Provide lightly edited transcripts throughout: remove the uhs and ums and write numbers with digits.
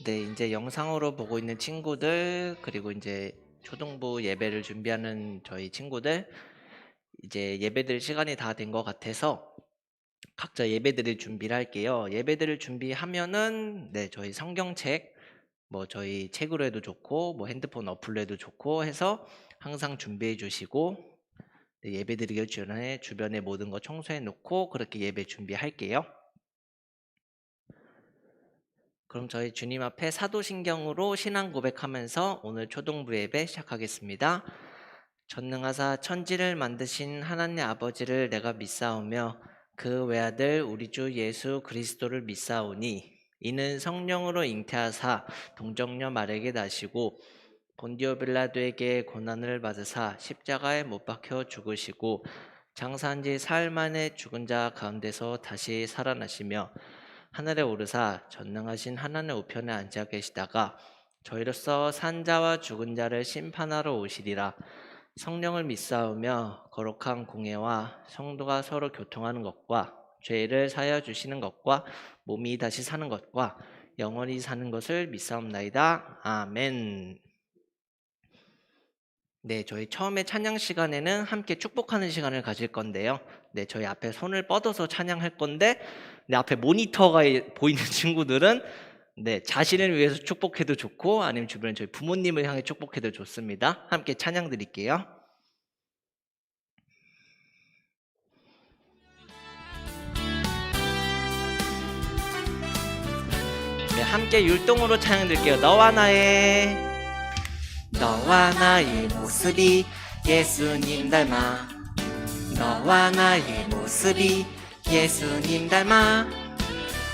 네, 이제 영상으로 보고 있는 친구들, 그리고 이제 초등부 예배를 준비하는 저희 친구들, 이제 예배드릴 시간이 다 된 것 같아서 각자 예배드릴 준비를 할게요. 예배드릴 준비하면은, 네, 저희 성경책, 뭐 저희 책으로 해도 좋고, 뭐 핸드폰 어플로 해도 좋고 해서 항상 준비해 주시고, 네, 예배드리기 전에 주변에 모든 거 청소해 놓고 그렇게 예배 준비할게요. 그럼 저희 주님 앞에 사도신경으로 신앙 고백하면서 오늘 초등부 예배 시작하겠습니다. 전능하사 천지를 만드신 하나님 아버지를 내가 믿사오며 그 외아들 우리 주 예수 그리스도를 믿사오니 이는 성령으로 잉태하사 동정녀 마리아에게 나시고 본디오 빌라도에게 고난을 받으사 십자가에 못 박혀 죽으시고 장사한 지 사흘 만에 죽은 자 가운데서 다시 살아나시며 하늘에 오르사 전능하신 하나님의 우편에 앉아 계시다가 저희로서 산 자와 죽은 자를 심판하러 오시리라. 성령을 믿사오며 거룩한 공예와 성도가 서로 교통하는 것과 죄를 사하여 주시는 것과 몸이 다시 사는 것과 영원히 사는 것을 믿사옵나이다. 아멘. 네, 저희 처음에 찬양 시간에는 함께 축복하는 시간을 가질 건데요. 네, 저희 앞에 손을 뻗어서 찬양할 건데, 네, 앞에 모니터가 보이는 친구들은 네, 자신을 위해서 축복해도 좋고, 아니면 주변에 저희 부모님을 향해 축복해도 좋습니다. 함께 찬양 드릴게요. 네, 함께 율동으로 찬양 드릴게요. 너와 나의 모습이 예수님 닮아 너와 나의 모습이 예수님 닮아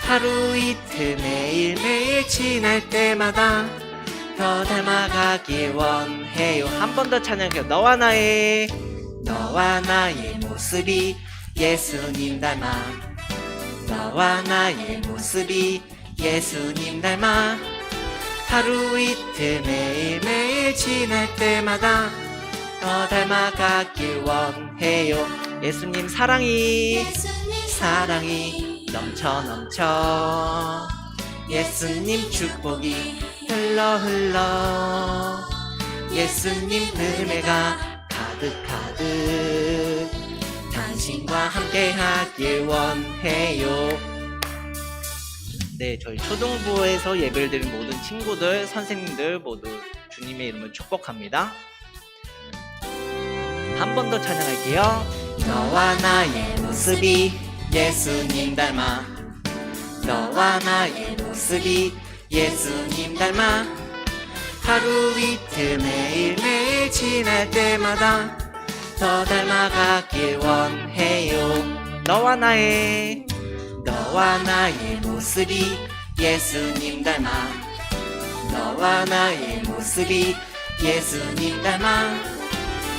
하루 이틀 매일매일 지날 때마다 더 닮아가길 원해요. 한 번 더 찬양해요. 너와 나의 모습이 예수님 닮아 너와 나의 모습이 예수님 닮아 하루 이틀 매일매일 지날 때마다 더 닮아가길 원해요. 예수님 사랑이 넘쳐 예수님 축복이 흘러 예수님 은혜가 가득 당신과 함께하길 원해요. 네, 저희 초등부에서 예배를 드린 모든 친구들, 선생님들 모두 주님의 이름을 축복합니다. 한 번 더 찬양할게요. 너와 나의 모습이 예수님 닮아 너와 나의 모습이 예수님 닮아 하루 이틀 매일매일 지날 때마다 더 닮아가길 원해요. 너와 나의 모습이 예수님 닮아 너와 나의 모습이 예수님 닮아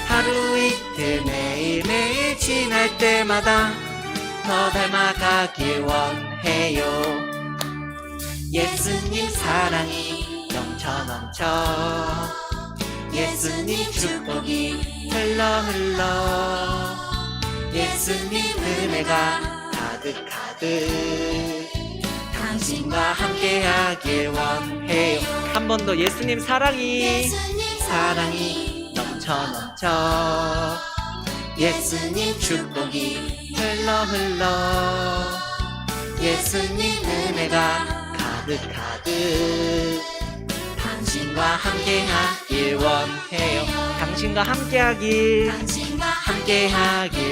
하루 이틀 매일매일 지날 때마다 더 닮아가길 원해요. 예수님 사랑이 넘쳐 예수님 축복이 흘러 예수님 은혜가 가득 당신과 함께하길 원해요. 한 번 더 예수님 사랑이 넘쳐 예수님 축복이 흘러 예수님 은혜가 가득 당신과 함께하길 원해요. 당신과 함께하길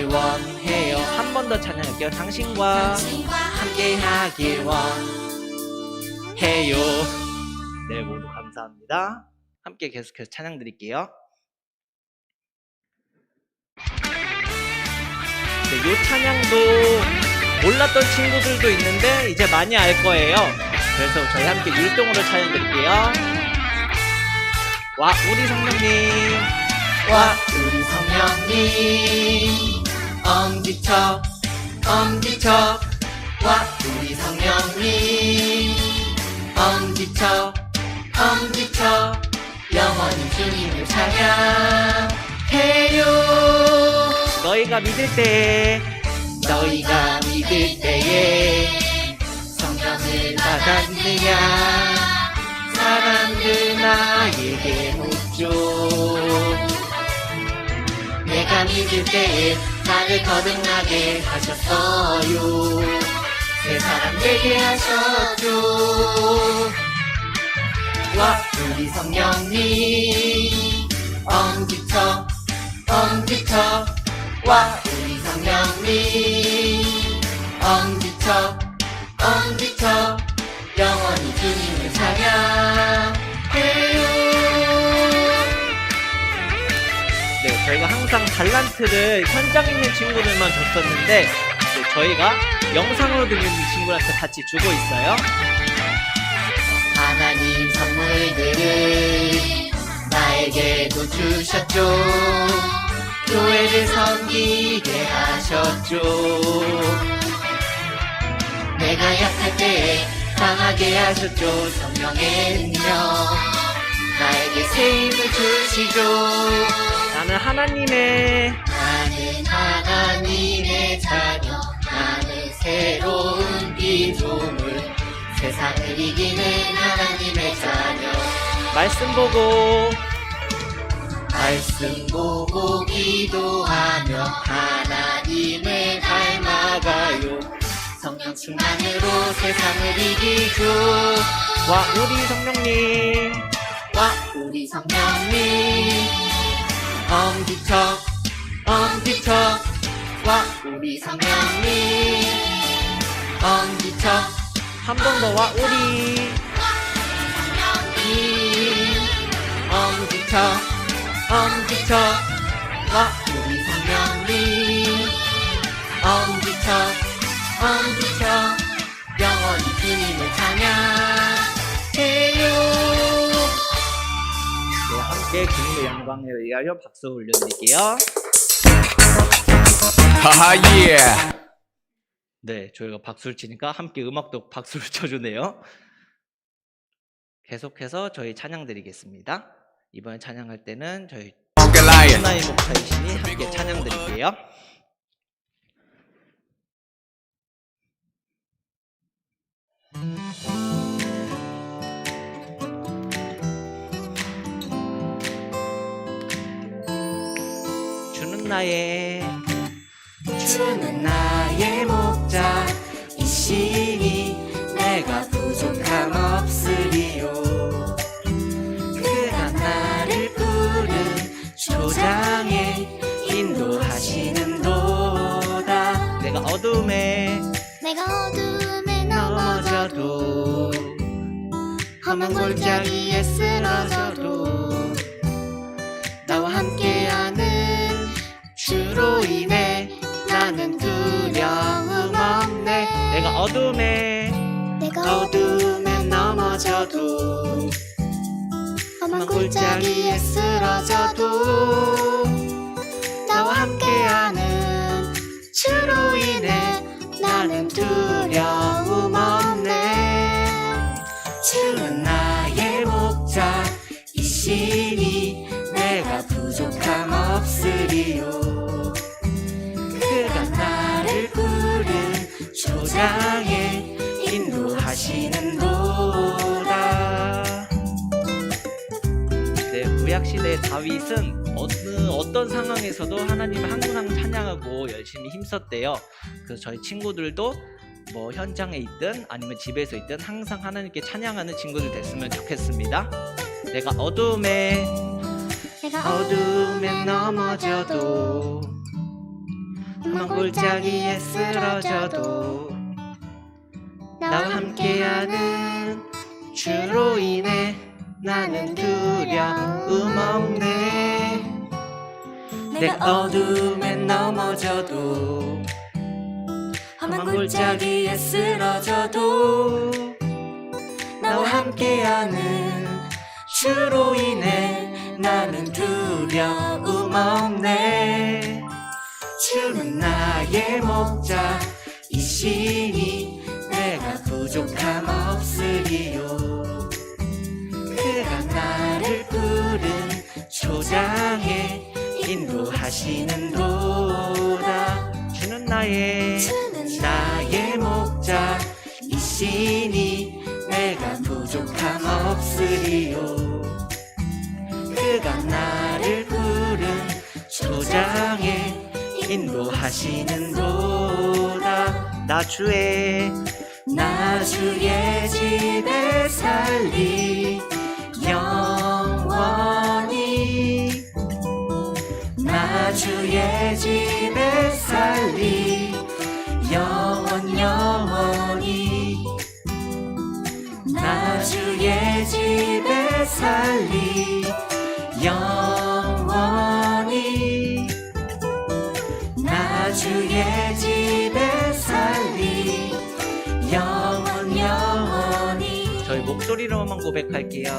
원해요. 한 번 더 찬양할게요. 당신과 함께하길 원해요. 네, 모두 감사합니다. 함께 계속해서 찬양 드릴게요. 네, 요 찬양도 몰랐던 친구들도 있는데 이제 많이 알 거예요. 그래서 저희 함께 율동으로 찬양 드릴게요. 와 우리 성령님 와 우리 성령님 엄지척 와 우리 성령님 엄지척 영원히 주님을 찬양해요. 너희가 믿을 때에 성령을 받았느냐 내게 묻죠. 내가 믿을 때에 나를 거듭나게 하셨어요. 새 사람 되게 하셨죠. 와 우리 성령님 엄지쳐 엄지쳐. 와 우리 성령님 엄지쳐 엄지쳐. 영원히 주님을 찬양해요. 네, 저희가 항상 달란트를 현장 있는 친구들만 줬었는데 저희가 영상으로 들리는 친구한테 같이 주고 있어요. 하나님 선물들을 나에게도 주셨죠. 교회를 섬기게 하셨죠. 내가 약할 때에 강하게 하셨죠. 성령의 능력 나에게 새 힘을 주시죠. 나는 하나님의 자녀. 나는 새로운 피조물. 세상을 이기는 하나님의 자녀. 말씀 보고 기도하며 하나님을 닮아가요. 성령 충만으로 세상을 이기죠. 와 우리 성령님 와 우리 성령님 엄지쳐 엄지쳐. 와 우리 성령님 엄지쳐. 한 번 더. 와 우리 성령님 엄지쳐 엄지쳐. 와 우리 성령님 엄지쳐 엄지쳐. 영원히 주님을 찬양해요. 네, 함께 주님의 영광을 위하여 박수 올려드릴게요. 하하 예. 네, 저희가 박수를 치니까 함께 음악도 박수를 쳐주네요. 계속해서 저희 찬양 드리겠습니다. 이번에 찬양할 때는 저희 하나의 목사이시니 함께 찬양 드릴게요. 주는 나의 목자이시니 내가 부족함 없으리요. 그가 나를 푸른 초장에 인도하시는 도다. 내가 어둠에 넘어져도 험한 골짜기에 쓰러져도 나와 함께하는 주로 인해 나는 두려움 없네. 내가 어둠에 넘어져도 험한 골짜기에 쓰러져도 나와 함께하는 주로 인해 나는 두려움 없네. 주는 나의 목자이시니 내가 부족함 없으리요. 그가 나를 푸른 초장에 인도하시는 도다. 네, 구약시대의 다윗은 어떤 상황에서도 하나님을 항상 찬양하고 열심히 힘썼대요. 그래서 저희 친구들도 뭐 현장에 있든 아니면 집에서 있든 항상 하나님께 찬양하는 친구들 됐으면 좋겠습니다. 내가 어둠에 넘어져도 험한 골짜기에 쓰러져도 나와 함께하는 주로 인해 나는 두려움 없네. 내가 어둠에 넘어져도 험한 골짜기에 쓰러져도 나와 함께하는 주로 인해 나는 두려움 없네. 주는 나의 목자이시니 내가 부족함 없으리요. 그가 나를 푸른 초장에 인도하시는 도다. 주는 나의 목자이시니 내가 부족함 없으리요. 스피리트가 나를 부른 소장에 인도하시는도다. 나 주의 집에 살리 영원히. 나 주의 집에 살리 영원히. 나 주의 집에 살리 영원히. 나 주의 집에 살리 영원히. 저희 목소리로만 고백할게요.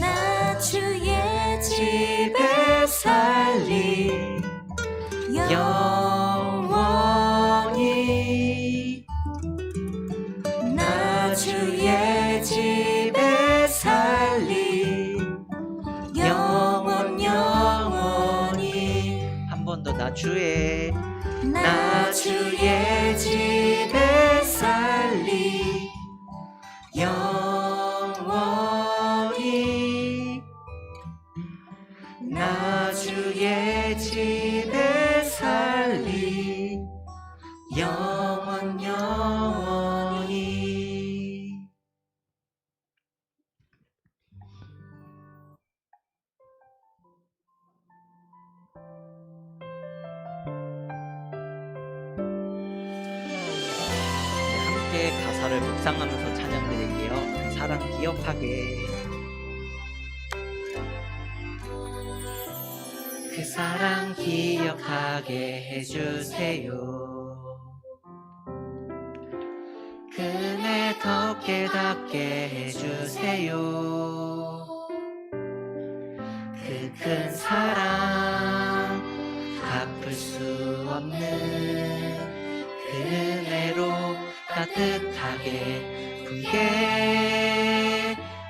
나 주의 집에 살리 영원히. 나 주의 집에 살리 영원히. 한 번 더. 나 주의 집에 살리 영원히. 나 주의 집에 살리 영원히. 함께 가사를 묵상하면서 찬양 드릴게요. 그 사랑 기억하게. 그 사랑 기억하게 해주세요. 그네 더 깨닫게 해주세요. 그 큰 사랑 갚을 수 없는 그 은혜로 따뜻하게 품게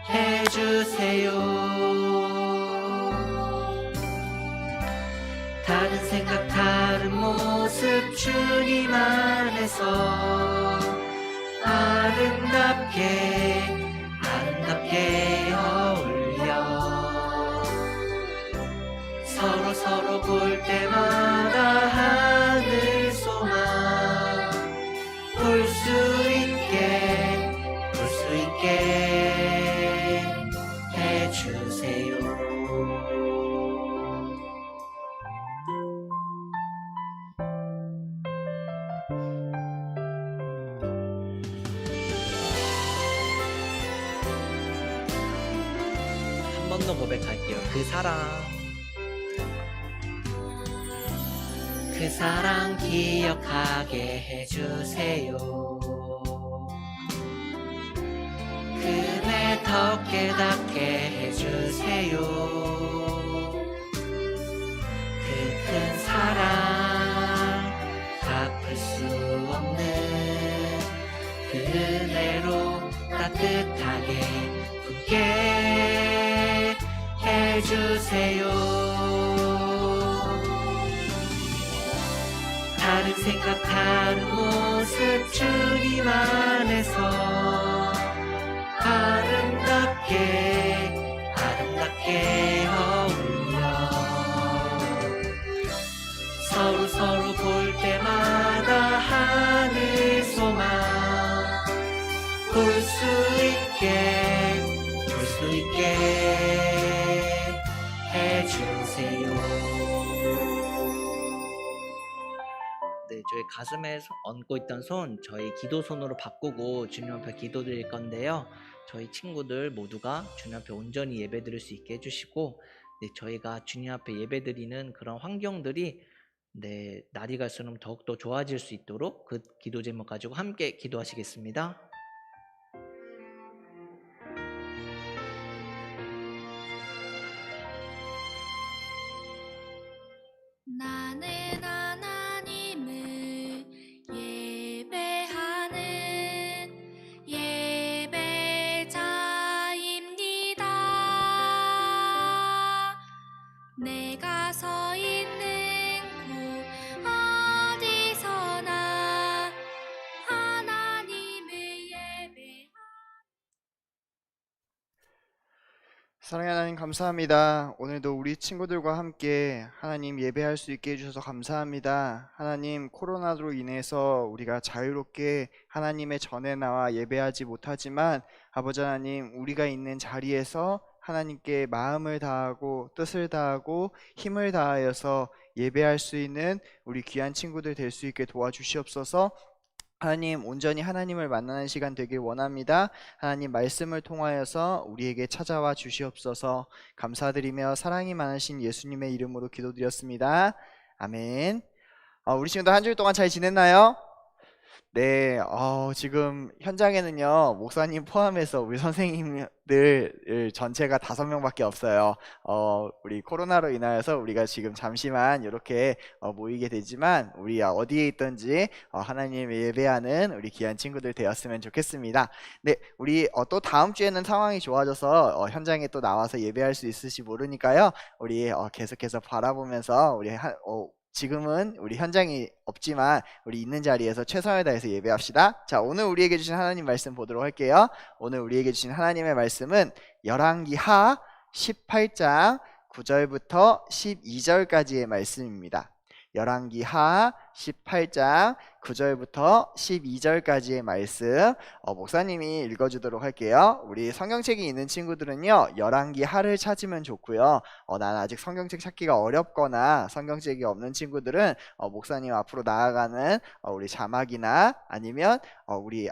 해주세요. 다른 생각 다른 모습 주님 안에서 아름답게 어울려. 서로 볼 때마다 하늘 소망 볼 수 있게 해주세요. 한 번 더 고백할게요. 그 사랑 기억하게 해주세요. 그네 더 깨닫게 해주세요. 그 큰 사랑 갚을 수 없는 그 은혜로 따뜻하게 품게 해주세요. 다른 생각 다른 모습 주님 안에서 아름답게 어울려. 서로 볼 때마다 하늘 소망 볼 수 있게 해주세요. 네, 저희 가슴에 얹고 있던 손 저희 기도 손으로 바꾸고 주님 앞에 기도 드릴 건데요. 저희 친구들 모두가 주님 앞에 온전히 예배 드릴 수 있게 해주시고, 네, 저희가 주님 앞에 예배 드리는 그런 환경들이 네, 날이 갈수록 더욱더 좋아질 수 있도록 그 기도 제목 가지고 함께 기도하시겠습니다. 나는 하나님을 예배하는 예배자입니다. 내가 서 있는 곳 어디서나 하나님을 사랑하는 하나님 감사합니다. 오늘도 우리 친구들과 함께 하나님 예배할 수 있게 해주셔서 감사합니다. 하나님 코로나로 인해서 우리가 자유롭게 하나님의 전에 나와 예배하지 못하지만 아버지 하나님 우리가 있는 자리에서 하나님께 마음을 다하고 뜻을 다하고 힘을 다하여서 예배할 수 있는 우리 귀한 친구들 될 수 있게 도와주시옵소서. 하나님 온전히 하나님을 만나는 시간 되길 원합니다. 하나님 말씀을 통하여서 우리에게 찾아와 주시옵소서. 감사드리며 사랑이 많으신 예수님의 이름으로 기도드렸습니다. 아멘. 우리 친구들 한 주일 동안 잘 지냈나요? 네, 지금 현장에는요, 목사님 포함해서 우리 선생님들 전체가 5명밖에 없어요. 우리 코로나로 인하여서 우리가 지금 잠시만 이렇게 모이게 되지만, 우리 어디에 있든지 하나님 예배하는 우리 귀한 친구들 되었으면 좋겠습니다. 네, 우리 또 다음 주에는 상황이 좋아져서 현장에 또 나와서 예배할 수 있을지 모르니까요, 우리 계속해서 바라보면서 우리 지금은 우리 현장이 없지만 우리 있는 자리에서 최선을 다해서 예배합시다. 자, 오늘 우리에게 주신 하나님 말씀 보도록 할게요. 오늘 우리에게 주신 하나님의 말씀은 열왕기하 18장 9절부터 12절까지의 말씀입니다. 열왕기하 18장 9절부터 12절까지의 말씀 목사님이 읽어주도록 할게요. 우리 성경책이 있는 친구들은요, 열왕기하를 찾으면 좋고요. 난 아직 성경책 찾기가 어렵거나 성경책이 없는 친구들은 목사님 앞으로 나아가는 우리 자막이나 아니면 우리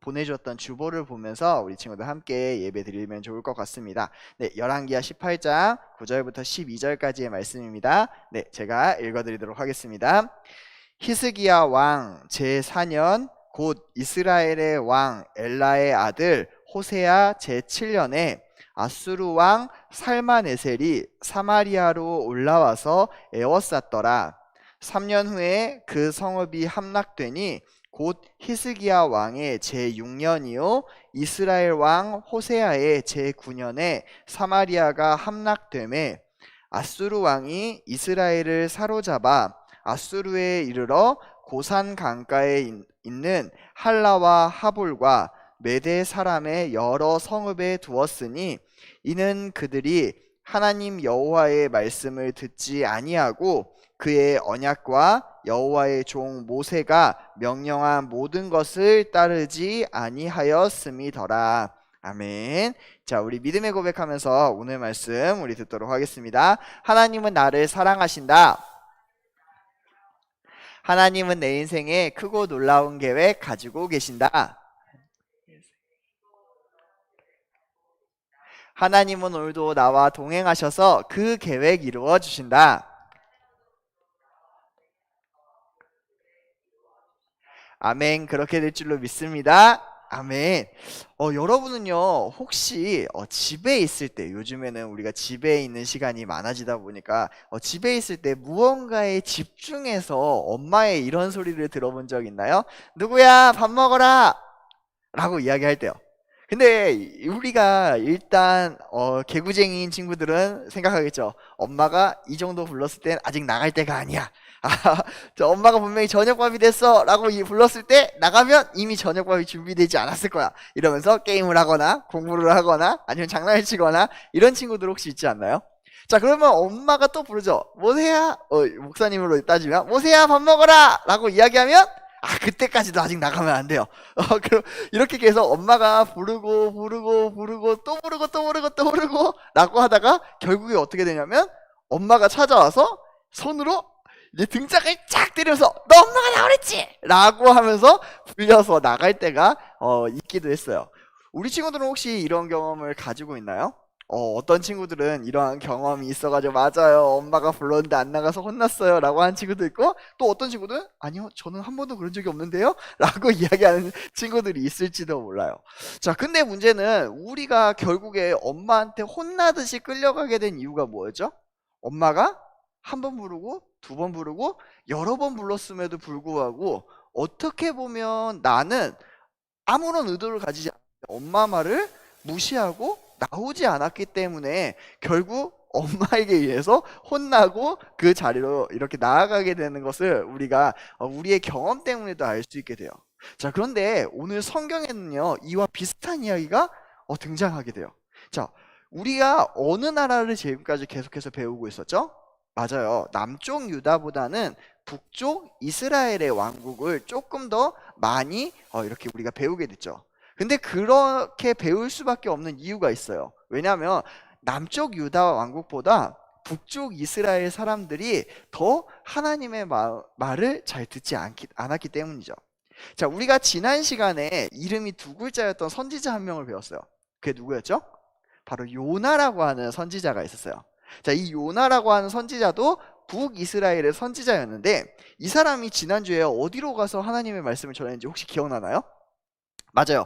보내주었던 주보를 보면서 우리 친구들 함께 예배 드리면 좋을 것 같습니다. 네, 열왕기하 18장 9절부터 12절까지의 말씀입니다. 네, 제가 읽어드리도록 하겠습니다. 히스기야 왕 제4년 곧 이스라엘의 왕 엘라의 아들 호세아 제7년에 아수르 왕 살마네셀이 사마리아로 올라와서 에워쌌더라. 3년 후에 그 성읍이 함락되니 곧 히스기야 왕의 제6년이요 이스라엘 왕 호세아의 제9년에 사마리아가 함락되매 아수르 왕이 이스라엘을 사로잡아 아수르에 이르러 고산 강가에 있는 할라와 하볼과 메대 사람의 여러 성읍에 두었으니 이는 그들이 하나님 여호와의 말씀을 듣지 아니하고 그의 언약과 여호와의 종 모세가 명령한 모든 것을 따르지 아니하였음이더라. 아멘. 자, 우리 믿음의 고백하면서 오늘 말씀 우리 듣도록 하겠습니다. 하나님은 나를 사랑하신다. 하나님은 내 인생에 크고 놀라운 계획 가지고 계신다. 하나님은 오늘도 나와 동행하셔서 그 계획 이루어 주신다. 아멘. 그렇게 될 줄로 믿습니다. 아멘. 여러분은요, 혹시 집에 있을 때, 요즘에는 우리가 집에 있는 시간이 많아지다 보니까 집에 있을 때 무언가에 집중해서 엄마의 이런 소리를 들어본 적 있나요? 누구야, 밥 먹어라! 라고 이야기할 때요. 근데 우리가 일단 개구쟁이인 친구들은 생각하겠죠. 엄마가 이 정도 불렀을 땐 아직 나갈 때가 아니야. 저 엄마가 분명히 저녁밥이 됐어 라고 불렀을 때 나가면 이미 저녁밥이 준비되지 않았을 거야. 이러면서 게임을 하거나 공부를 하거나 아니면 장난을 치거나 이런 친구들 혹시 있지 않나요? 자, 그러면 엄마가 또 부르죠. 모세야, 목사님으로 따지면 모세야 밥 먹어라 라고 이야기하면 그때까지도 아직 나가면 안 돼요. 그럼 이렇게 계속 엄마가 부르고 또 부르고 라고 하다가 결국에 어떻게 되냐면 엄마가 찾아와서 손으로 이제 등짝을 쫙 때려서 너 엄마가 나오랬지! 라고 하면서 불려서 나갈 때가 있기도 했어요. 우리 친구들은 혹시 이런 경험을 가지고 있나요? 어떤 친구들은 이러한 경험이 있어가지고 맞아요, 엄마가 불렀는데 안 나가서 혼났어요 라고 하는 친구도 있고, 또 어떤 친구들은 아니요, 저는 한 번도 그런 적이 없는데요 라고 이야기하는 친구들이 있을지도 몰라요. 자, 근데 문제는 우리가 결국에 엄마한테 혼나듯이 끌려가게 된 이유가 뭐였죠? 엄마가 한 번 부르고 두 번 부르고 여러 번 불렀음에도 불구하고 어떻게 보면 나는 아무런 의도를 가지지 않고 엄마 말을 무시하고 나오지 않았기 때문에 결국 엄마에게 의해서 혼나고 그 자리로 이렇게 나아가게 되는 것을 우리가 우리의 경험 때문에도 알 수 있게 돼요. 자, 그런데 오늘 성경에는요, 이와 비슷한 이야기가 등장하게 돼요. 자, 우리가 어느 나라를 지금까지 계속해서 배우고 있었죠? 맞아요. 남쪽 유다보다는 북쪽 이스라엘의 왕국을 조금 더 많이 이렇게 우리가 배우게 됐죠. 근데 그렇게 배울 수밖에 없는 이유가 있어요. 왜냐하면 남쪽 유다 왕국보다 북쪽 이스라엘 사람들이 더 하나님의 말을 잘 듣지 않았기 때문이죠. 자, 우리가 지난 시간에 이름이 두 글자였던 선지자 한 명을 배웠어요. 그게 누구였죠? 바로 요나라고 하는 선지자가 있었어요. 자, 이 요나라고 하는 선지자도 북이스라엘의 선지자였는데 이 사람이 지난주에 어디로 가서 하나님의 말씀을 전했는지 혹시 기억나나요? 맞아요.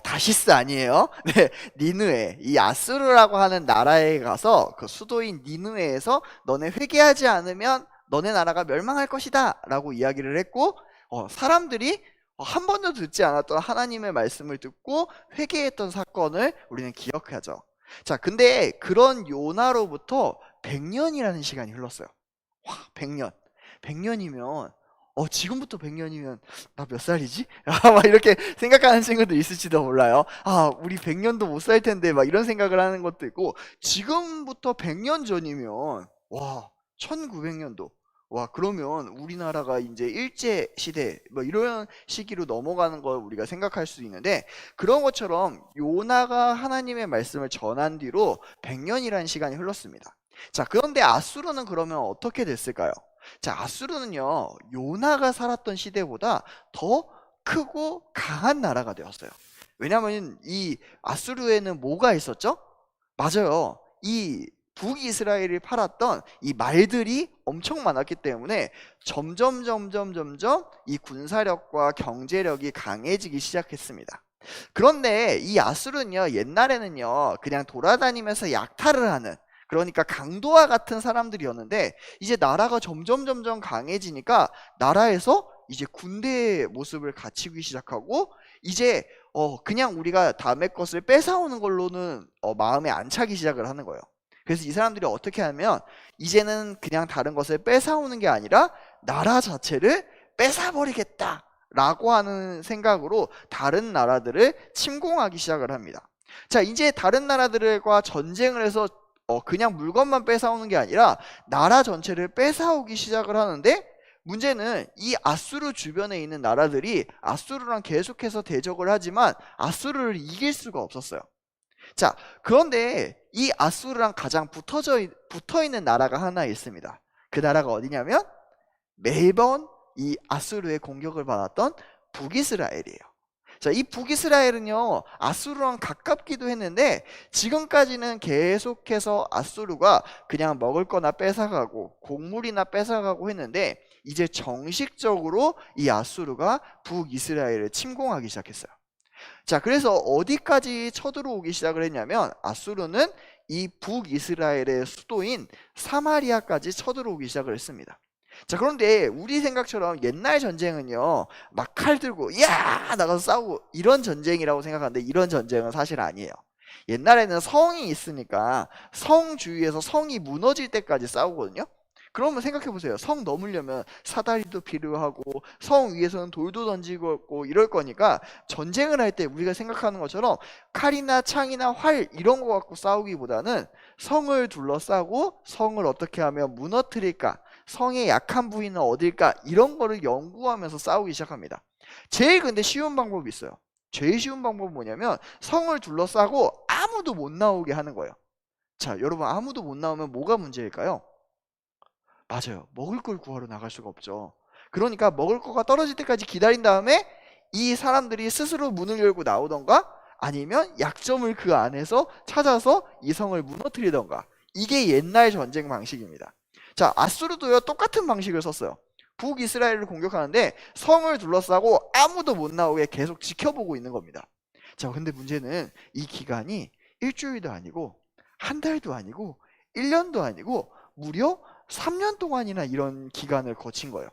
다시스 아니에요. 네, 니느웨. 이 아수르라고 하는 나라에 가서 그 수도인 니느웨에서 너네 회개하지 않으면 너네 나라가 멸망할 것이다 라고 이야기를 했고 사람들이 한 번도 듣지 않았던 하나님의 말씀을 듣고 회개했던 사건을 우리는 기억하죠. 자, 근데 그런 요나로부터 100년이라는 시간이 흘렀어요. 와, 100년. 100년이면 지금부터 100년이면 나 몇 살이지? 막 이렇게 생각하는 친구도 있을지도 몰라요. 우리 100년도 못 살 텐데 막 이런 생각을 하는 것도 있고, 지금부터 100년 전이면 와, 1900년도. 와, 그러면 우리나라가 이제 일제 시대 뭐 이런 시기로 넘어가는 걸 우리가 생각할 수 있는데, 그런 것처럼 요나가 하나님의 말씀을 전한 뒤로 100년이라는 시간이 흘렀습니다. 자, 그런데 아수르는 그러면 어떻게 됐을까요? 자, 아수르는요, 요나가 살았던 시대보다 더 크고 강한 나라가 되었어요. 왜냐하면 이 아수르에는 뭐가 있었죠? 맞아요. 이 북이스라엘이 팔았던 이 말들이 엄청 많았기 때문에 점점 이 군사력과 경제력이 강해지기 시작했습니다. 그런데 이 아수르는요, 옛날에는요, 그냥 돌아다니면서 약탈을 하는, 그러니까 강도와 같은 사람들이었는데, 이제 나라가 점점 강해지니까 나라에서 이제 군대의 모습을 갖추기 시작하고, 이제 그냥 우리가 남의 것을 뺏어오는 걸로는 마음에 안 차기 시작을 하는 거예요. 그래서 이 사람들이 어떻게 하면 이제는 그냥 다른 것을 뺏어오는 게 아니라 나라 자체를 뺏어버리겠다 라고 하는 생각으로 다른 나라들을 침공하기 시작을 합니다. 자, 이제 다른 나라들과 전쟁을 해서 그냥 물건만 뺏어오는 게 아니라 나라 전체를 뺏어오기 시작을 하는데, 문제는 이 아수르 주변에 있는 나라들이 아수르랑 계속해서 대적을 하지만 아수르를 이길 수가 없었어요. 자, 그런데 이 아수르랑 가장 붙어 있는 나라가 하나 있습니다. 그 나라가 어디냐면 매번 이 아수르의 공격을 받았던 북이스라엘이에요. 자, 이 북이스라엘은요, 아수르랑 가깝기도 했는데 지금까지는 계속해서 아수르가 그냥 먹을 거나 뺏어가고 곡물이나 뺏어가고 했는데, 이제 정식적으로 이 아수르가 북이스라엘을 침공하기 시작했어요. 자, 그래서 어디까지 쳐들어오기 시작을 했냐면 아수르는 이 북이스라엘의 수도인 사마리아까지 쳐들어오기 시작을 했습니다. 자, 그런데 우리 생각처럼 옛날 전쟁은요, 막 칼 들고 야 나가서 싸우고 이런 전쟁이라고 생각하는데, 이런 전쟁은 사실 아니에요. 옛날에는 성이 있으니까 성 주위에서 성이 무너질 때까지 싸우거든요. 그러면 생각해 보세요. 성 넘으려면 사다리도 필요하고 성 위에서는 돌도 던지고 이럴 거니까, 전쟁을 할 때 우리가 생각하는 것처럼 칼이나 창이나 활 이런 거 갖고 싸우기보다는 성을 둘러싸고 성을 어떻게 하면 무너뜨릴까, 성의 약한 부위는 어딜까, 이런 거를 연구하면서 싸우기 시작합니다. 제일 근데 쉬운 방법이 있어요. 제일 쉬운 방법은 뭐냐면 성을 둘러싸고 아무도 못 나오게 하는 거예요. 자, 여러분, 아무도 못 나오면 뭐가 문제일까요? 맞아요. 먹을 걸 구하러 나갈 수가 없죠. 그러니까 먹을 거가 떨어질 때까지 기다린 다음에 이 사람들이 스스로 문을 열고 나오던가, 아니면 약점을 그 안에서 찾아서 이 성을 무너뜨리던가, 이게 옛날 전쟁 방식입니다. 자, 아수르도요, 똑같은 방식을 썼어요. 북이스라엘을 공격하는데 성을 둘러싸고 아무도 못 나오게 계속 지켜보고 있는 겁니다. 자, 근데 문제는 이 기간이 일주일도 아니고 한 달도 아니고 1년도 아니고 무려 3년 동안이나 이런 기간을 거친 거예요.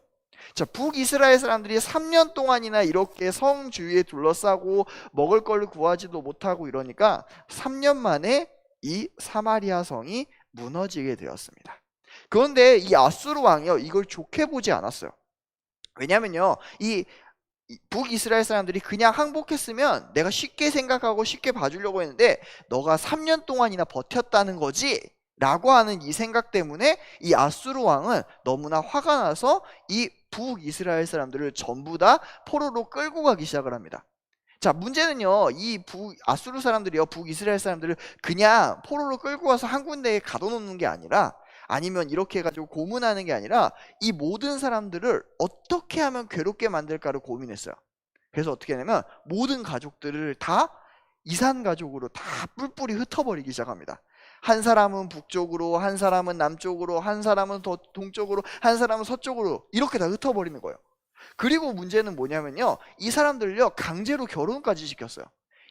자, 북이스라엘 사람들이 3년 동안이나 이렇게 성 주위에 둘러싸고 먹을 걸 구하지도 못하고 이러니까 3년 만에 이 사마리아 성이 무너지게 되었습니다. 그런데 이 아수르 왕이요, 이걸 좋게 보지 않았어요. 왜냐면요, 이 북이스라엘 사람들이 그냥 항복했으면 내가 쉽게 생각하고 쉽게 봐주려고 했는데 너가 3년 동안이나 버텼다는 거지? 라고 하는 이 생각 때문에 이 아수르 왕은 너무나 화가 나서 이 북이스라엘 사람들을 전부 다 포로로 끌고 가기 시작을 합니다. 자, 문제는요, 이 아수르 사람들이요, 북이스라엘 사람들을 그냥 포로로 끌고 가서 한 군데에 가둬놓는 게 아니라, 아니면 이렇게 해가지고 고문하는 게 아니라 이 모든 사람들을 어떻게 하면 괴롭게 만들까를 고민했어요. 그래서 어떻게 하냐면 모든 가족들을 다 이산 가족으로 다 뿔뿔이 흩어버리기 시작합니다. 한 사람은 북쪽으로, 한 사람은 남쪽으로, 한 사람은 더 동쪽으로, 한 사람은 서쪽으로 이렇게 다 흩어버리는 거예요. 그리고 문제는 뭐냐면요, 이 사람들요 강제로 결혼까지 시켰어요.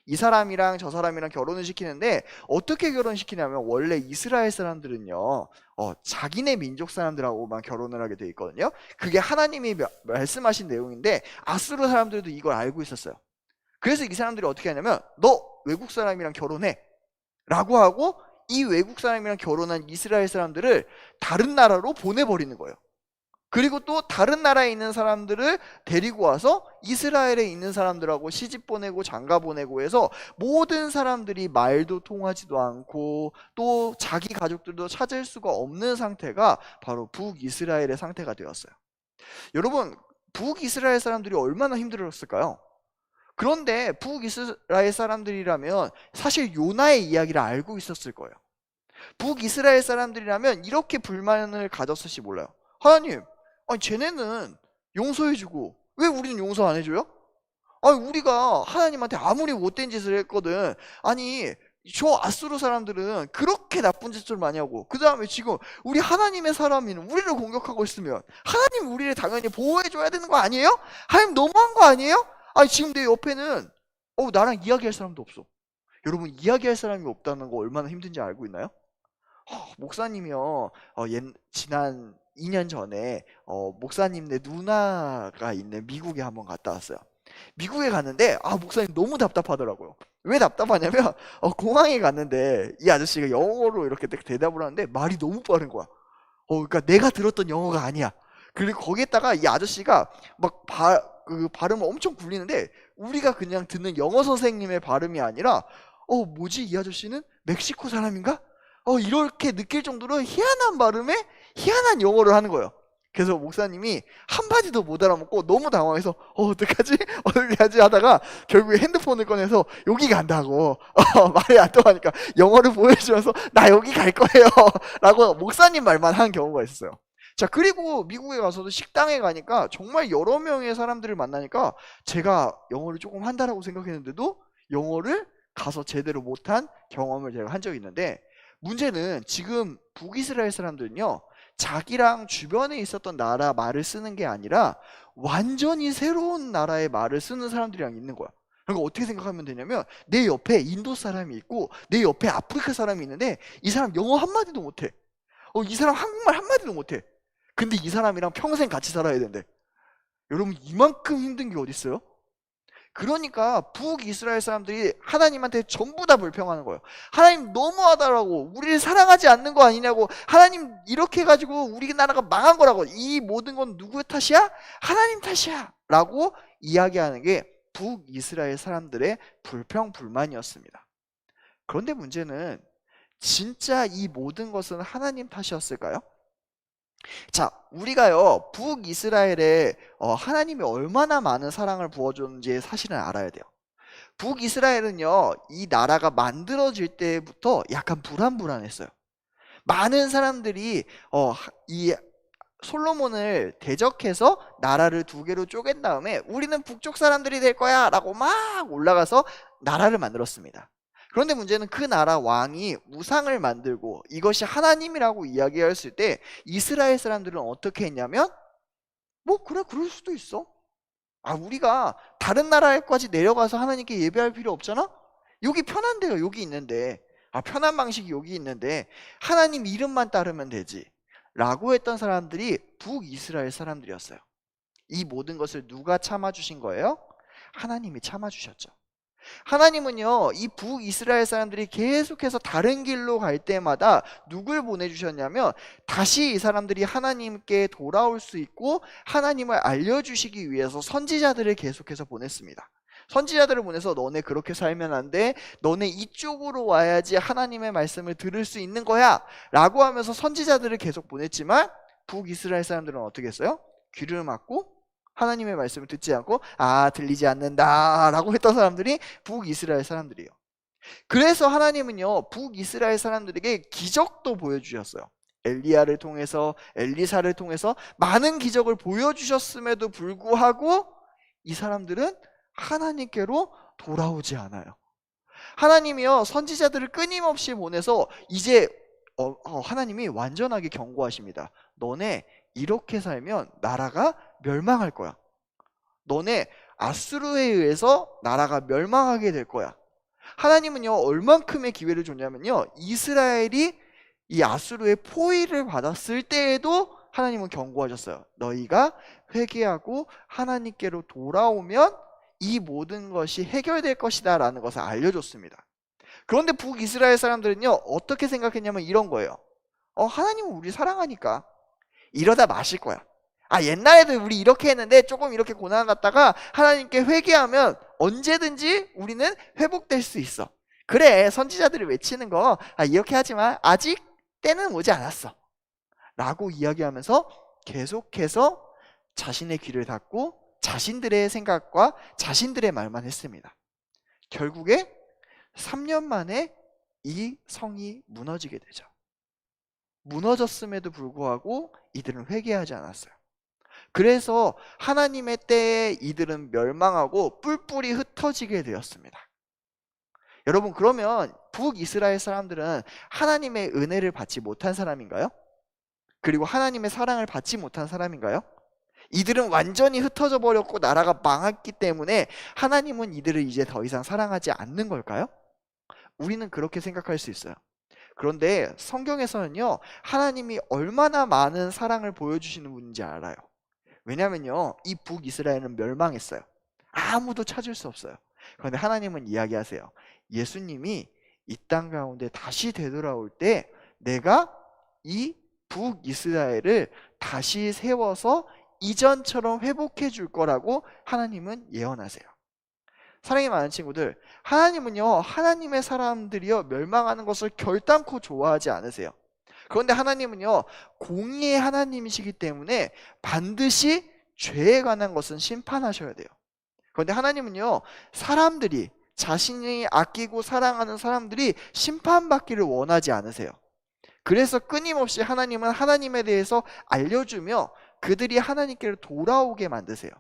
이 사람이랑 저 사람이랑 결혼을 시키는데 어떻게 결혼시키냐면 원래 이스라엘 사람들은요 자기네 민족 사람들하고만 결혼을 하게 돼 있거든요. 그게 하나님이 말씀하신 내용인데 아수르 사람들도 이걸 알고 있었어요. 그래서 이 사람들이 어떻게 하냐면 너 외국 사람이랑 결혼해 라고 하고 이 외국 사람이랑 결혼한 이스라엘 사람들을 다른 나라로 보내버리는 거예요. 그리고 또 다른 나라에 있는 사람들을 데리고 와서 이스라엘에 있는 사람들하고 시집 보내고 장가 보내고 해서 모든 사람들이 말도 통하지도 않고 또 자기 가족들도 찾을 수가 없는 상태가 바로 북이스라엘의 상태가 되었어요. 여러분, 북이스라엘 사람들이 얼마나 힘들었을까요? 그런데 북이스라엘 사람들이라면 사실 요나의 이야기를 알고 있었을 거예요. 북이스라엘 사람들이라면 이렇게 불만을 가졌을지 몰라요. 하나님, 아니 쟤네는 용서해주고 왜 우리는 용서 안 해줘요? 아니 우리가 하나님한테 아무리 못된 짓을 했거든, 아니 저 아수르 사람들은 그렇게 나쁜 짓을 많이 하고 그 다음에 지금 우리 하나님의 사람인 우리를 공격하고 있으면 하나님 우리를 당연히 보호해줘야 되는 거 아니에요? 하나님 너무한 거 아니에요? 아니 지금 내 옆에는 나랑 이야기할 사람도 없어. 여러분, 이야기할 사람이 없다는 거 얼마나 힘든지 알고 있나요? 목사님이요 지난 2년 전에 목사님네 누나가 있는 미국에 한번 갔다 왔어요. 미국에 갔는데 목사님 너무 답답하더라고요. 왜 답답하냐면 공항에 갔는데 이 아저씨가 영어로 이렇게 대답을 하는데 말이 너무 빠른 거야. 그러니까 내가 들었던 영어가 아니야. 그리고 거기에다가 이 아저씨가 막 그 발음을 엄청 굴리는데 우리가 그냥 듣는 영어 선생님의 발음이 아니라 뭐지, 이 아저씨는 멕시코 사람인가? 이렇게 느낄 정도로 희한한 발음에 희한한 영어를 하는 거예요. 그래서 목사님이 한마디도 못 알아먹고 너무 당황해서 어떡하지? 어떻게 하지? 하다가 결국에 핸드폰을 꺼내서 여기 간다고 말이 안 통하니까 영어를 보여주면서 나 여기 갈 거예요 라고 목사님 말만 한 경우가 있었어요. 자, 그리고 미국에 가서도 식당에 가니까 정말 여러 명의 사람들을 만나니까 제가 영어를 조금 한다라고 생각했는데도 영어를 가서 제대로 못한 경험을 제가 한 적이 있는데, 문제는 지금 북이스라엘 사람들은요 자기랑 주변에 있었던 나라 말을 쓰는 게 아니라 완전히 새로운 나라의 말을 쓰는 사람들이랑 있는 거야. 그러니까 어떻게 생각하면 되냐면 내 옆에 인도 사람이 있고 내 옆에 아프리카 사람이 있는데 이 사람 영어 한마디도 못해. 이 사람 한국말 한마디도 못해. 근데 이 사람이랑 평생 같이 살아야 된대. 여러분, 이만큼 힘든 게 어디 있어요? 그러니까 북이스라엘 사람들이 하나님한테 전부 다 불평하는 거예요. 하나님 너무하다라고, 우리를 사랑하지 않는 거 아니냐고, 하나님 이렇게 해가지고 우리나라가 망한 거라고, 이 모든 건 누구의 탓이야? 하나님 탓이야 라고 이야기하는 게 북이스라엘 사람들의 불평 불만이었습니다. 그런데 문제는 진짜 이 모든 것은 하나님 탓이었을까요? 자, 우리가요 북이스라엘에 하나님이 얼마나 많은 사랑을 부어줬는지 사실은 알아야 돼요. 북이스라엘은요 이 나라가 만들어질 때부터 약간 불안불안했어요. 많은 사람들이 이 솔로몬을 대적해서 나라를 두 개로 쪼갠 다음에 우리는 북쪽 사람들이 될 거야 라고 막 올라가서 나라를 만들었습니다. 그런데 문제는 그 나라 왕이 우상을 만들고 이것이 하나님이라고 이야기했을 때 이스라엘 사람들은 어떻게 했냐면 그래, 그럴 수도 있어. 우리가 다른 나라에까지 내려가서 하나님께 예배할 필요 없잖아? 여기 편한 데가 여기 있는데, 편한 방식이 여기 있는데 하나님 이름만 따르면 되지 라고 했던 사람들이 북이스라엘 사람들이었어요. 이 모든 것을 누가 참아주신 거예요? 하나님이 참아주셨죠. 하나님은요, 이 북이스라엘 사람들이 계속해서 다른 길로 갈 때마다 누굴 보내주셨냐면 다시 이 사람들이 하나님께 돌아올 수 있고 하나님을 알려주시기 위해서 선지자들을 계속해서 보냈습니다. 선지자들을 보내서 너네 그렇게 살면 안 돼. 너네 이쪽으로 와야지 하나님의 말씀을 들을 수 있는 거야 라고 하면서 선지자들을 계속 보냈지만 북이스라엘 사람들은 어떻게 했어요? 귀를 막고 하나님의 말씀을 듣지 않고 들리지 않는다 라고 했던 사람들이 북이스라엘 사람들이에요. 그래서 하나님은요, 북이스라엘 사람들에게 기적도 보여주셨어요. 엘리야를 통해서, 엘리사를 통해서 많은 기적을 보여주셨음에도 불구하고 이 사람들은 하나님께로 돌아오지 않아요. 하나님이요, 선지자들을 끊임없이 보내서 이제 하나님이 완전하게 경고하십니다. 너네 이렇게 살면 나라가 멸망할 거야. 너네 아수르에 의해서 나라가 멸망하게 될 거야. 하나님은요, 얼만큼의 기회를 줬냐면요, 이스라엘이 이 아수르의 포위를 받았을 때에도 하나님은 경고하셨어요. 너희가 회개하고 하나님께로 돌아오면 이 모든 것이 해결될 것이다 라는 것을 알려줬습니다. 그런데 북이스라엘 사람들은요, 어떻게 생각했냐면 이런 거예요. 하나님은 우리 사랑하니까 이러다 마실 거야. 옛날에도 우리 이렇게 했는데 조금 이렇게 고난 갔다가 하나님께 회개하면 언제든지 우리는 회복될 수 있어. 그래, 선지자들이 외치는 거 이렇게 하지만 아직 때는 오지 않았어 라고 이야기하면서 계속해서 자신의 귀를 닫고 자신들의 생각과 자신들의 말만 했습니다. 결국에 3년 만에 이 성이 무너지게 되죠. 무너졌음에도 불구하고 이들은 회개하지 않았어요. 그래서 하나님의 때에 이들은 멸망하고 뿔뿔이 흩어지게 되었습니다. 여러분, 그러면 북이스라엘 사람들은 하나님의 은혜를 받지 못한 사람인가요? 그리고 하나님의 사랑을 받지 못한 사람인가요? 이들은 완전히 흩어져 버렸고 나라가 망했기 때문에 하나님은 이들을 이제 더 이상 사랑하지 않는 걸까요? 우리는 그렇게 생각할 수 있어요. 그런데 성경에서는요, 하나님이 얼마나 많은 사랑을 보여주시는 분인지 알아요. 왜냐면요, 이 북이스라엘은 멸망했어요. 아무도 찾을 수 없어요. 그런데 하나님은 이야기하세요. 예수님이 이 땅 가운데 다시 되돌아올 때 내가 이 북이스라엘을 다시 세워서 이전처럼 회복해 줄 거라고 하나님은 예언하세요. 사랑이 많은 친구들, 하나님은요, 하나님의 사람들이요, 멸망하는 것을 결단코 좋아하지 않으세요. 그런데 하나님은요, 공의의 하나님이시기 때문에 반드시 죄에 관한 것은 심판하셔야 돼요. 그런데 하나님은요, 사람들이, 자신이 아끼고 사랑하는 사람들이 심판받기를 원하지 않으세요. 그래서 끊임없이 하나님은 하나님에 대해서 알려주며 그들이 하나님께로 돌아오게 만드세요.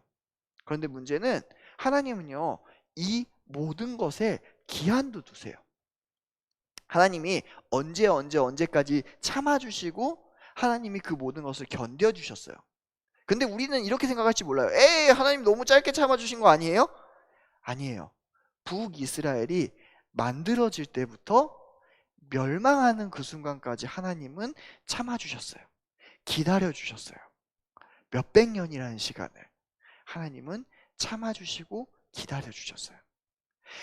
그런데 문제는 하나님은요, 이 모든 것에 기한도 두세요. 하나님이 언제까지 참아주시고 하나님이 그 모든 것을 견뎌주셨어요. 근데 우리는 이렇게 생각할지 몰라요. 에이, 하나님 너무 짧게 참아주신 거 아니에요? 아니에요. 북이스라엘이 만들어질 때부터 멸망하는 그 순간까지 하나님은 참아주셨어요. 기다려주셨어요. 몇백 년이라는 시간을 하나님은 참아주시고 기다려주셨어요.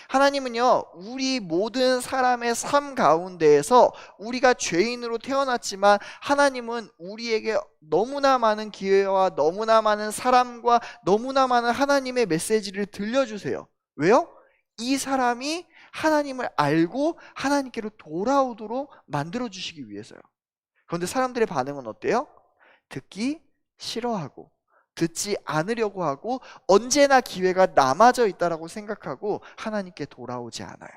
하나님은요, 우리 모든 사람의 삶 가운데에서 우리가 죄인으로 태어났지만 하나님은 우리에게 너무나 많은 기회와 너무나 많은 사람과 너무나 많은 하나님의 메시지를 들려주세요. 왜요? 이 사람이 하나님을 알고 하나님께로 돌아오도록 만들어주시기 위해서요. 그런데 사람들의 반응은 어때요? 듣기 싫어하고 듣지 않으려고 하고 언제나 기회가 남아져 있다라고 생각하고 하나님께 돌아오지 않아요.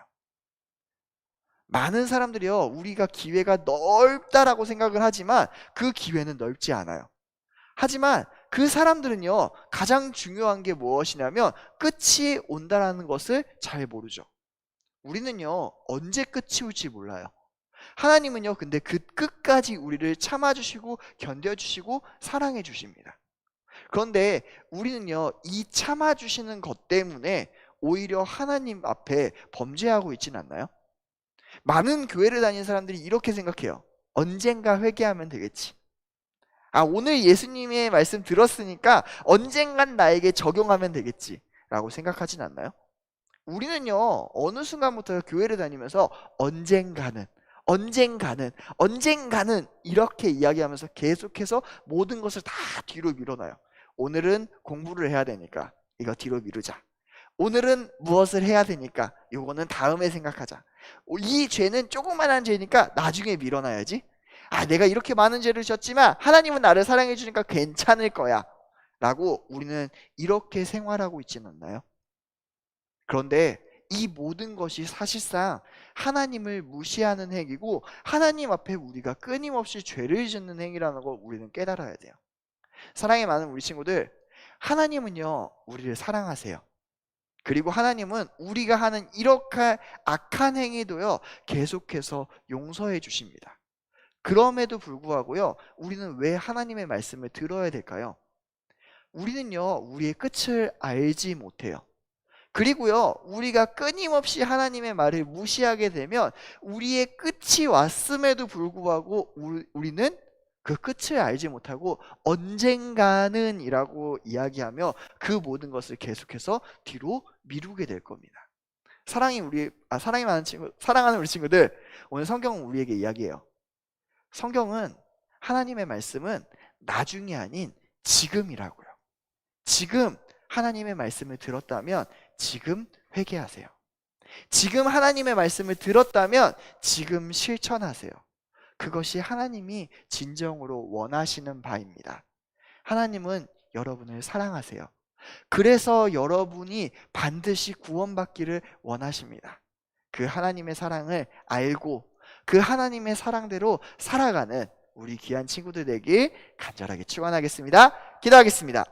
많은 사람들이요, 우리가 기회가 넓다라고 생각을 하지만 그 기회는 넓지 않아요. 하지만 그 사람들은요, 가장 중요한 게 무엇이냐면 끝이 온다라는 것을 잘 모르죠. 우리는요, 언제 끝이 올지 몰라요. 하나님은요, 근데 그 끝까지 우리를 참아주시고 견뎌주시고 사랑해 주십니다. 그런데 우리는요, 이 참아주시는 것 때문에 오히려 하나님 앞에 범죄하고 있지는 않나요? 많은 교회를 다니는 사람들이 이렇게 생각해요. 언젠가 회개하면 되겠지. 오늘 예수님의 말씀 들었으니까 언젠간 나에게 적용하면 되겠지 라고 생각하진 않나요? 우리는요, 어느 순간부터 교회를 다니면서 언젠가는 이렇게 이야기하면서 계속해서 모든 것을 다 뒤로 밀어놔요. 오늘은 공부를 해야 되니까 이거 뒤로 미루자. 오늘은 무엇을 해야 되니까 이거는 다음에 생각하자. 이 죄는 조그만한 죄니까 나중에 밀어놔야지. 내가 이렇게 많은 죄를 졌지만 하나님은 나를 사랑해 주니까 괜찮을 거야 라고 우리는 이렇게 생활하고 있지는 않나요? 그런데 이 모든 것이 사실상 하나님을 무시하는 행위고 하나님 앞에 우리가 끊임없이 죄를 짓는 행위라는 걸 우리는 깨달아야 돼요. 사랑이 많은 우리 친구들, 하나님은요 우리를 사랑하세요. 그리고 하나님은 우리가 하는 이렇게 악한 행위도요 계속해서 용서해 주십니다. 그럼에도 불구하고요 우리는 왜 하나님의 말씀을 들어야 될까요? 우리는요 우리의 끝을 알지 못해요. 그리고요 우리가 끊임없이 하나님의 말을 무시하게 되면 우리의 끝이 왔음에도 불구하고 우리는 그 끝을 알지 못하고 언젠가는 이라고 이야기하며 그 모든 것을 계속해서 뒤로 미루게 될 겁니다. 사랑하는 우리 친구들, 오늘 성경은 우리에게 이야기해요. 성경은 하나님의 말씀은 나중이 아닌 지금이라고요. 지금 하나님의 말씀을 들었다면 지금 회개하세요. 지금 하나님의 말씀을 들었다면 지금 실천하세요. 그것이 하나님이 진정으로 원하시는 바입니다. 하나님은 여러분을 사랑하세요. 그래서 여러분이 반드시 구원받기를 원하십니다. 그 하나님의 사랑을 알고 그 하나님의 사랑대로 살아가는 우리 귀한 친구들 되길 간절하게 축원하겠습니다. 기도하겠습니다.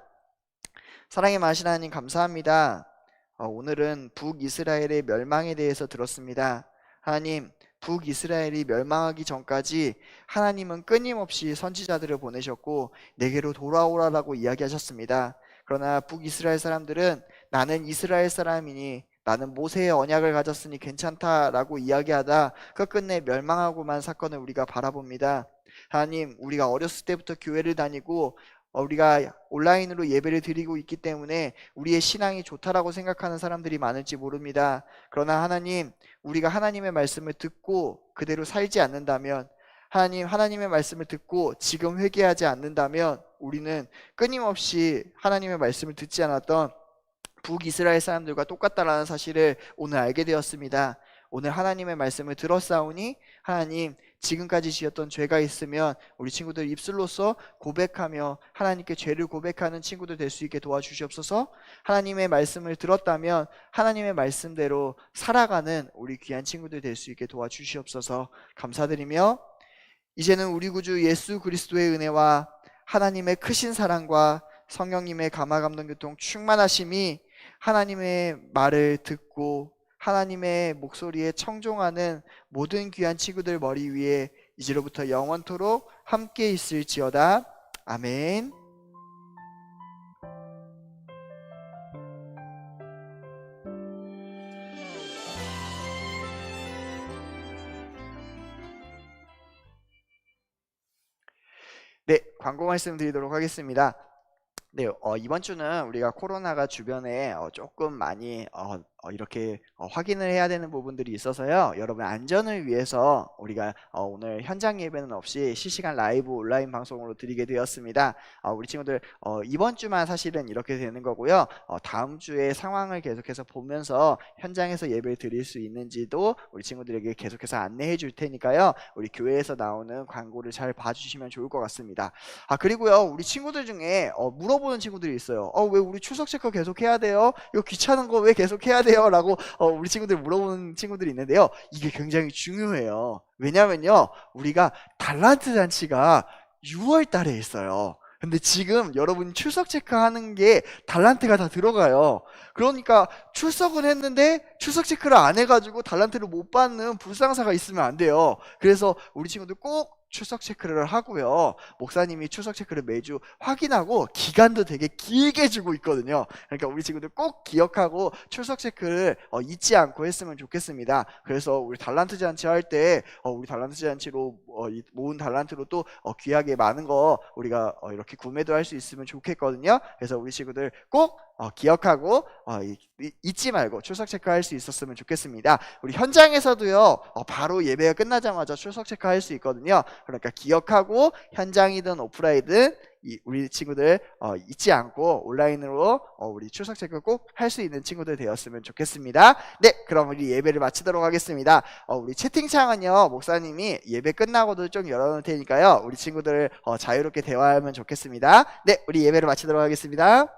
사랑의 많으신 하나님 감사합니다. 오늘은 북이스라엘의 멸망에 대해서 들었습니다. 하나님, 북이스라엘이 멸망하기 전까지 하나님은 끊임없이 선지자들을 보내셨고 내게로 돌아오라라고 이야기하셨습니다. 그러나 북이스라엘 사람들은 나는 이스라엘 사람이니 나는 모세의 언약을 가졌으니 괜찮다라고 이야기하다 끝끝내 멸망하고만 사건을 우리가 바라봅니다. 하나님, 우리가 어렸을 때부터 교회를 다니고 우리가 온라인으로 예배를 드리고 있기 때문에 우리의 신앙이 좋다라고 생각하는 사람들이 많을지 모릅니다. 그러나 하나님, 우리가 하나님의 말씀을 듣고 그대로 살지 않는다면, 하나님의 말씀을 듣고 지금 회개하지 않는다면 우리는 끊임없이 하나님의 말씀을 듣지 않았던 북이스라엘 사람들과 똑같다라는 사실을 오늘 알게 되었습니다. 오늘 하나님의 말씀을 들었사오니 하나님, 지금까지 지었던 죄가 있으면 우리 친구들 입술로서 고백하며 하나님께 죄를 고백하는 친구들 될 수 있게 도와주시옵소서. 하나님의 말씀을 들었다면 하나님의 말씀대로 살아가는 우리 귀한 친구들 될 수 있게 도와주시옵소서. 감사드리며 이제는 우리 구주 예수 그리스도의 은혜와 하나님의 크신 사랑과 성령님의 감화감동교통 충만하심이 하나님의 말을 듣고 하나님의 목소리에 청종하는 모든 귀한 친구들 머리 위에 이제로부터 영원토록 함께 있을지어다. 아멘. 네, 광고 말씀 드리도록 하겠습니다. 네, 이번 주는 우리가 코로나가 주변에 조금 많이 이렇게 확인을 해야 되는 부분들이 있어서요. 여러분 안전을 위해서 우리가 오늘 현장 예배는 없이 실시간 라이브 온라인 방송으로 드리게 되었습니다. 우리 친구들 이번 주만 사실은 이렇게 되는 거고요. 다음 주에 상황을 계속해서 보면서 현장에서 예배를 드릴 수 있는지도 우리 친구들에게 계속해서 안내해 줄 테니까요. 우리 교회에서 나오는 광고를 잘 봐주시면 좋을 것 같습니다. 그리고요, 우리 친구들 중에 물어보는 친구들이 있어요. 왜 우리 출석 체크 계속 해야 돼요? 이거 귀찮은 거 왜 계속 해야 돼요? 라고 우리 친구들 물어보는 친구들이 있는데요. 이게 굉장히 중요해요. 왜냐면요, 우리가 달란트 잔치가 6월 달에 있어요. 근데 지금 여러분 출석 체크하는 게 달란트가 다 들어가요. 그러니까 출석은 했는데 출석 체크를 안 해가지고 달란트를 못 받는 불상사가 있으면 안 돼요. 그래서 우리 친구들 꼭 출석 체크를 하고요. 목사님이 출석 체크를 매주 확인하고 기간도 되게 길게 주고 있거든요. 그러니까 우리 친구들 꼭 기억하고 출석 체크를 잊지 않고 했으면 좋겠습니다. 그래서 우리 달란트 잔치 할 때 우리 달란트 잔치로 모은 달란트로 또 귀하게 많은 거 우리가 이렇게 구매도 할 수 있으면 좋겠거든요. 그래서 우리 친구들 꼭 기억하고 잊지 말고 출석 체크할 수 있었으면 좋겠습니다. 우리 현장에서도요, 바로 예배가 끝나자마자 출석 체크할 수 있거든요. 그러니까 기억하고 현장이든 오프라인이든 우리 친구들 잊지 않고 온라인으로 우리 출석 체크 꼭 할 수 있는 친구들 되었으면 좋겠습니다. 네, 그럼 우리 예배를 마치도록 하겠습니다. 우리 채팅창은요, 목사님이 예배 끝나고도 좀 열어놓을 테니까요, 우리 친구들 자유롭게 대화하면 좋겠습니다. 네, 우리 예배를 마치도록 하겠습니다.